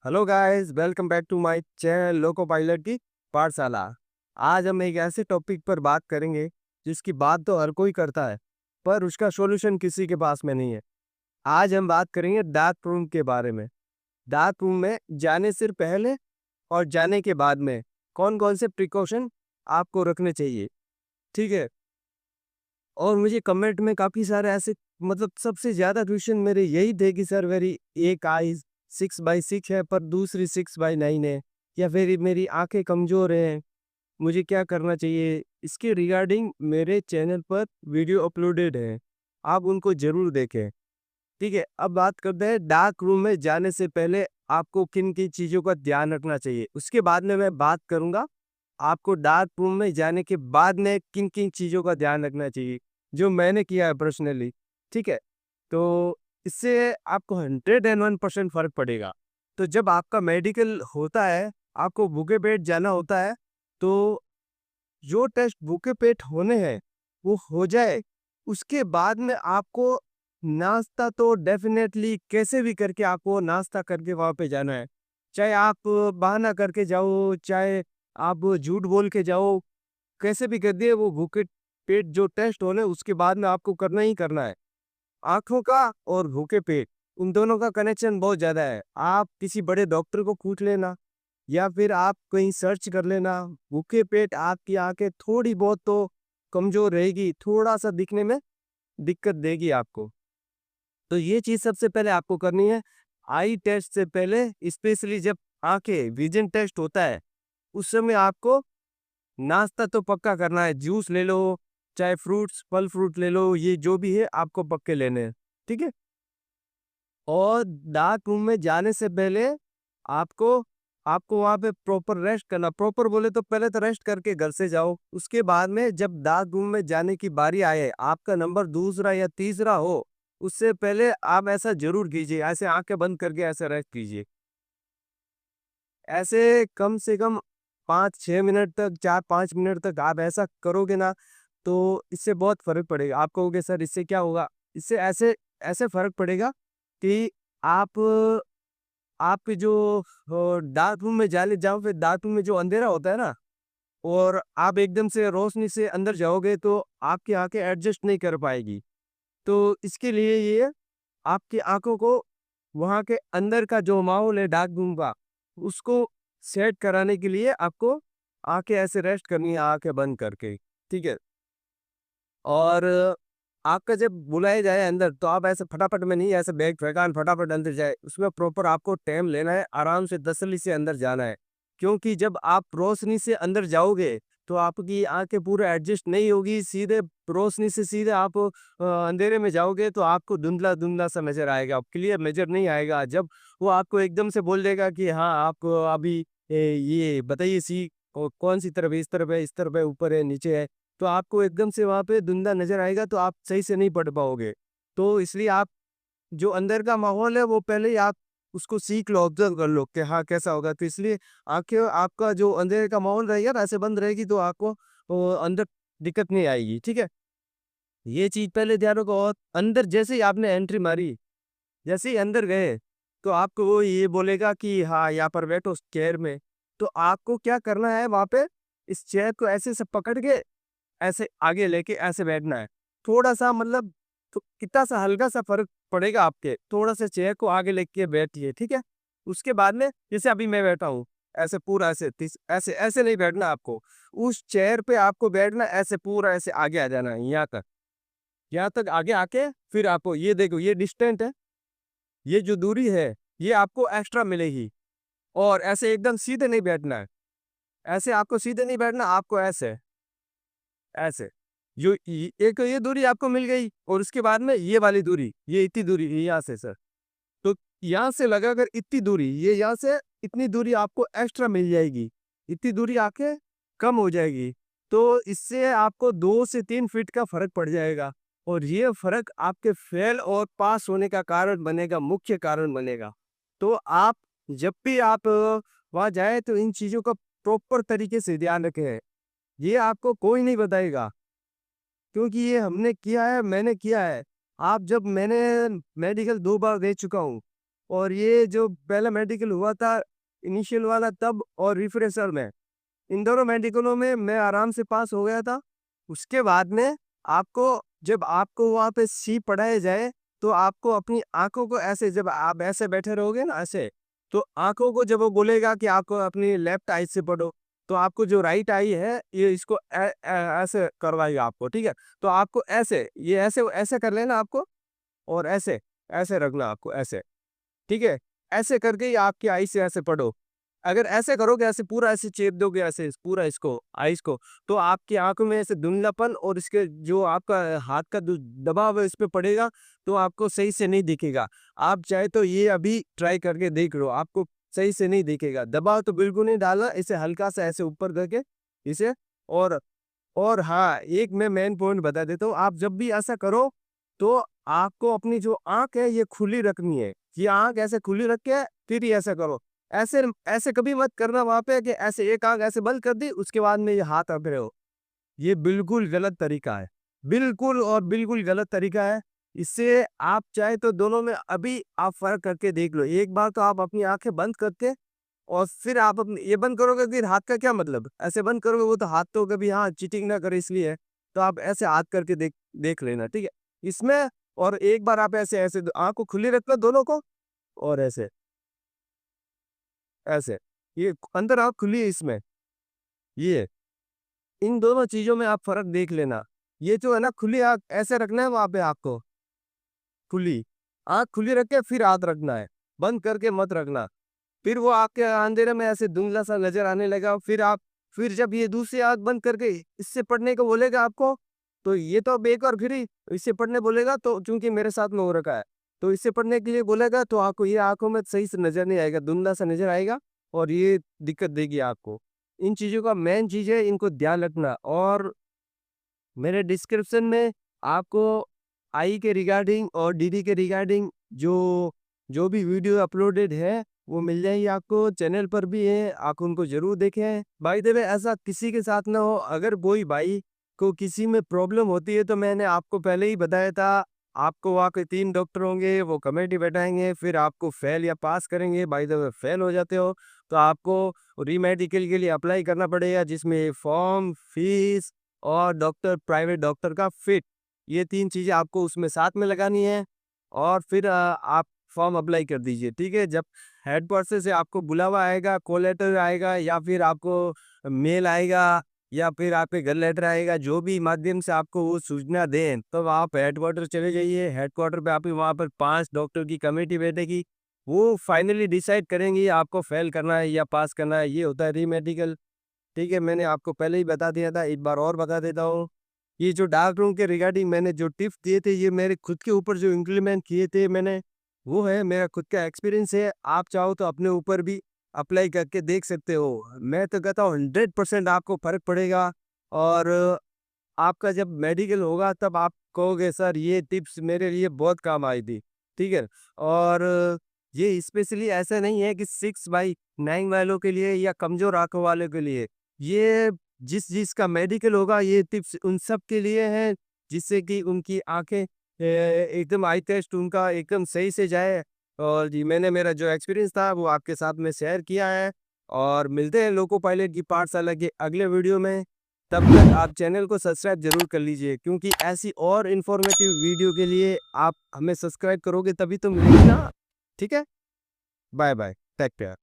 Hello guys, welcome back to my channel loco pilot की पाठशाला। आज हम एक ऐसे टॉपिक पर बात करेंगे जिसकी बात तो हर कोई करता है, पर उसका सॉल्यूशन किसी के पास में नहीं है। आज हम बात करेंगे डार्क रूम के बारे में। डार्क रूम में जाने से पहले और जाने के बाद में कौन कौन से प्रिकॉशन आपको रखने चाहिए, ठीक है। और मुझे कमेंट में काफ़ी सारे ऐसे सबसे ज़्यादा क्वेश्चन मेरे यही थे कि सर मेरी एक आई 6/6 है पर दूसरी 6/9 है, या फिर मेरी आंखें कमज़ोर हैं, मुझे क्या करना चाहिए? इसके रिगार्डिंग मेरे चैनल पर वीडियो अपलोडेड है, आप उनको ज़रूर देखें, ठीक है। अब बात करते हैं डार्क रूम में जाने से पहले आपको किन-किन चीज़ों का ध्यान रखना चाहिए। उसके बाद में मैं बात करूँगा आपको डार्क रूम में जाने के बाद में किन-किन चीज़ों का ध्यान रखना चाहिए, जो मैंने किया है पर्सनली, ठीक है? तो इससे आपको 101% फ़र्क पड़ेगा। तो जब आपका मेडिकल होता है, आपको भूखे पेट जाना होता है, तो जो टेस्ट भूखे पेट होने हैं, वो हो जाए, उसके बाद में आपको नाश्ता तो डेफ़िनेटली कैसे भी करके आपको नाश्ता करके वहाँ पे जाना है। चाहे आप बहाना करके जाओ, चाहे आप झूठ बोल के जाओ, कैसे भी कर दिए वो भूखे पेट जो टेस्ट होने उसके बाद में आपको करना ही करना है। आँखों का और भूखे पेट, उन दोनों का कनेक्शन बहुत ज़्यादा है। आप किसी बड़े डॉक्टर को पूछ लेना या फिर आप कहीं सर्च कर लेना, भूखे पेट आपकी आँखें थोड़ी बहुत तो कमज़ोर रहेगी, थोड़ा-सा दिखने में दिक्कत देगी आपको। तो ये चीज़ सबसे पहले आपको करनी है, आई टेस्ट से पहले स्पेशली जब आँखें विज़न टेस्ट होता है, उस समय आपको नाश्ता तो पक्का करना है, जूस ले लो, चाहे फ्रूट्स, फल फ्रूट ले लो, ये जो भी है आपको पक्के लेने हैं, ठीक है? और डार्क रूम में जाने से पहले आपको आपको वहाँ पे प्रॉपर रेस्ट करना, प्रॉपर बोले तो पहले तो रेस्ट करके घर से जाओ, उसके बाद में जब डार्क रूम में जाने की बारी आए, आपका नंबर दूसरा या तीसरा हो, उससे पहले आप ऐसा ज़रूर कीजिए, ऐसे आँखें बंद करके ऐसे रेस्ट कीजिए। ऐसे कम से कम 5-6 मिनट तक 4-5 मिनट तक आप ऐसा करोगे ना, तो इससे बहुत फ़र्क पड़ेगा। आप कहोगे सर इससे क्या होगा? इससे ऐसे ऐसे फ़र्क पड़ेगा कि आप आपके जो डार्क रूम में जाने जाओ फिर डार्क रूम में जो अंधेरा होता है ना, और आप एकदम से रोशनी से अंदर जाओगे तो आपकी आँखें एडजस्ट नहीं कर पाएगी। तो इसके लिए ये आपकी आँखों को वहाँ के अंदर का जो माहौल है डार्क रूम का, उसको सेट कराने के लिए आपको आँखें ऐसे रेस्ट करनी है, आँखें बंद करके, ठीक है? और आपका जब बुलाया जाए अंदर, तो आप ऐसे फटाफट में नहीं ऐसे बैग फेंकान फटाफट अंदर जाए। उसमें प्रॉपर आपको टाइम लेना है, आराम से तसल्ली से अंदर जाना है। क्योंकि जब आप रोशनी से अंदर जाओगे, तो आपकी आँखें पूरा एडजस्ट नहीं होगी, सीधे रोशनी से सीधे आप अंधेरे में जाओगे तो आपको धुंधला-धुंधला सा नज़र आएगा, क्लियर नज़र नहीं आएगा। जब वो आपको एकदम से बोल देगा कि हाँ, आप अभी ये बताइए कौन-सी तरफ है, इस तरफ है, इस तरफ है, ऊपर है, नीचे है। तो आपको एकदम से वहाँ पे धुंधला नज़र आएगा तो आप सही से नहीं पढ़ पाओगे। तो इसलिए आप जो अंदर का माहौल है वो पहले ही आप उसको सीख लो, ऑब्ज़र्व कर लो कि हाँ, कैसा होगा। तो इसलिए आँखें आपका जो अंधेरे का माहौल रहेगा ना ऐसे बंद रहेगी तो आपको अंदर दिक्कत नहीं आएगी, ठीक है? ये चीज़ पहले ध्यान रखो। और अंदर जैसे ही आपने एंट्री मारी, जैसे ही अंदर गए, तो आपको वो ये बोलेगा कि हाँ, यहाँ पर बैठो उस चेयर में। तो आपको क्या करना है वहाँ पे, इस चेयर को ऐसे से पकड़ के ऐसे आगे लेके ऐसे बैठना है। थोड़ा-सा तो कितना-सा हल्का-सा फ़र्क पड़ेगा आपके, थोड़ा-सा चेयर को आगे लेके बैठिए, ठीक है? उसके बाद में जैसे अभी मैं बैठा हूँ, ऐसे पूरा ऐसे ऐसे नहीं बैठना आपको। उस चेयर पे आपको बैठना ऐसे पूरा ऐसे आगे आ जाना है यहाँ तक। यहाँ तक आगे आके फिर आपको ये देखो ये डिस्टेंट है, ये जो दूरी है, ये आपको एक्स्ट्रा मिलेगी। और ऐसे एकदम सीधे नहीं बैठना है। ऐसे आपको सीधे नहीं बैठना, आपको ऐसे। जो एक तो ये दूरी आपको मिल गई और उसके बाद में ये वाली दूरी, ये इतनी दूरी ये यहाँ से सर। तो यहाँ से लगाकर इतनी दूरी, ये यहाँ से इतनी दूरी आपको एक्स्ट्रा मिल जाएगी। इतनी दूरी आके कम हो जाएगी। तो इससे आपको 2 से 3 फीट का फ़र्क पड़ जाएगा और ये फ़र्क आपके फेल और पास होने का कारण बनेगा, मुख्य कारण बनेगा। तो आप जब भी आप वहाँ जाएँ तो इन चीज़ों का प्रॉपर तरीके से ध्यान रखें। ये आपको कोई नहीं बताएगा। क्योंकि ये हमने किया है, मैंने किया है। आप जब मैंने मेडिकल 2 बार दे चुका हूँ। और ये जो पहला मेडिकल हुआ था इनिशियल वाला तब और रिफ्रेशर में, इन दोनों मेडिकलों में मैं आराम से पास हो गया था। उसके बाद में आपको जब आपको वहाँ पे सी पढ़ाया जाए तो आपको अपनी आँखों को ऐसे जब आप ऐसे बैठे रहोगे ना ऐसे, तो आँखों को जब वो बोलेगा कि आपको अपनी लेफ्ट आई से पढ़ो, तो आपको जो राइट आई है ये इसको ऐसे करवाएगा आपको, ठीक है? तो आपको ऐसे, ये ऐसे ऐसे कर लेना आपको और ऐसे, ऐसे रखना आपको ऐसे। ठीक है? ऐसे करके ही आपकी आई से ऐसे पढ़ो। अगर ऐसे करोगे ऐसे पूरा ऐसे चेप दोगे ऐसे पूरा इसको आइस को, तो आपकी आँखों में ऐसे धुंधलापन और इसके जो आपका हाथ का जो दबाव है इस पे पड़ेगा, तो आपको सही से नहीं दिखेगा। आप चाहे तो ये अभी ट्राई करके देख लो, आपको सही से नहीं दिखेगा। दबाव तो बिल्कुल नहीं डालना, इसे हल्का सा ऐसे ऊपर करके इसे और और हाँ, एक मैं मेन पॉइंट बता देता हूँ, आप जब भी ऐसा करो, तो आपको अपनी जो आँख है ये खुली रखनी है। ये आँख ऐसे खुली रख के फिर ही ऐसा करो। ऐसे ऐसे कभी मत करना वहाँ पे कि ऐसे एक आँख ऐसे बंद कर दी, उसके बाद में ये हाथ रख रहे हो। ये बिल्कुल गलत तरीका है। बिल्कुल और बिल्कुल गलत तरीका है। इससे आप चाहे तो दोनों में अभी आप फ़र्क करके देख लो। एक बार तो आप अपनी आँखें बंद करके और फिर आप अपने ये बंद करोगे फिर हाथ का क्या मतलब? ऐसे बंद करोगे वो तो हाथ तो कभी हाँ, चीटिंग ना करे इसलिए है। तो आप ऐसे हाथ करके देख देख लेना, ठीक है? इसमें और एक बार आप ऐसे-ऐसे आँख को खुली रखना दोनों को और ऐसे, ऐसे। ये अंदर आँख खुली है इसमें, ये। इन दोनों चीज़ों में आप फ़र्क देख लेना। ये जो है ना खुली आँख ऐसे रखना है वहाँ पे आपको, खुली। आँख खुली रख के फिर हाथ रखना है, बंद करके मत रखना। फिर वो आपके अंधेरे में ऐसे धुंधला-सा नज़र आने लगा, फिर जब ये दूसरी आँख बंद करके इससे पढ़ने को बोलेगा आपको, तो ये तो अब एक और फिर ही इससे पढ़ने बोलेगा तो चूँकि मेरे साथ में हो रखा है, तो इससे पढ़ने के लिए बोलेगा तो आपको ये आँखों में सही से नज़र नहीं आएगा, धुंधला-सा नज़र आएगा और ये दिक्कत देगी आपको। इन चीज़ों का मेन चीज़ है, इनको ध्यान रखना और मेरे डिस्क्रिप्शन में आपको आई के रिगार्डिंग और डीडी के रिगार्डिंग जो जो भी वीडियो अपलोडेड है वो मिल जाएगी आपको, चैनल पर भी है, आप उनको ज़रूर देखें। बाय द वे ऐसा किसी के साथ ना हो, अगर कोई भाई को किसी में प्रॉब्लम होती है तो मैंने आपको पहले ही बताया था, आपको वहाँ के 3 डॉक्टर होंगे, वो कमेटी बैठाएँगे, फिर आपको फेल या पास करेंगे। बाय द वे फेल हो जाते हो तो आपको री-मेडिकल के लिए अप्लाई करना पड़ेगा जिसमें फॉर्म, फीस और डॉक्टर प्राइवेट डॉक्टर का फिट, ये 3 चीज़ें आपको उसमें साथ में लगानी है और फिर आप फॉर्म अप्लाई कर दीजिए, ठीक है? जब हेडक्वार्टर से आपको बुलावा आएगा, कॉल लेटर आएगा या फिर आपको मेल आएगा या फिर आपके घर लेटर आएगा, जो भी माध्यम से आपको वो सूचना दें, तब आप हेडक्वार्टर चले जाइए। हेडक्वार्टर पे आपके वहाँ पर 5 डॉक्टर की कमेटी बैठेगी, वो फाइनली डिसाइड करेंगे आपको फेल करना है या पास करना है, ये होता है री-मेडिकल। ठीक है, मैंने आपको पहले ही बता दिया था, एक बार और बता देता हूँ। ये जो डार्क रूम के रिगार्डिंग मैंने जो टिप्स दिए थे, ये मेरे खुद के ऊपर जो इम्प्लीमेंट किए थे मैंने, वो है मेरा खुद का एक्सपीरियंस है। आप चाहो तो अपने ऊपर भी अप्लाई करके देख सकते हो। मैं तो कहता हूँ 100% आपको फ़र्क पड़ेगा और आपका जब मेडिकल होगा तब आप कहोगे सर ये टिप्स मेरे लिए बहुत काम आई थी, ठीक है? और ये स्पेशली ऐसा नहीं है कि 6/9 वालों के लिए या कमज़ोर आँखों वालों के लिए। ये जिसका मेडिकल होगा ये टिप्स उन सब के लिए हैं, जिससे कि उनकी आँखें एकदम आई टेस्ट उनका एकदम सही से जाए और जी मैंने मेरा जो एक्सपीरियंस था वो आपके साथ में शेयर किया है और मिलते हैं लोको पायलट की पाठशाला के अगले वीडियो में। तब तक आप चैनल को सब्सक्राइब ज़रूर कर लीजिए क्योंकि ऐसी और इन्फॉर्मेटिव वीडियो के लिए आप हमें सब्सक्राइब करोगे तभी तो मिलेगी ना। ठीक है? Bye bye, take care.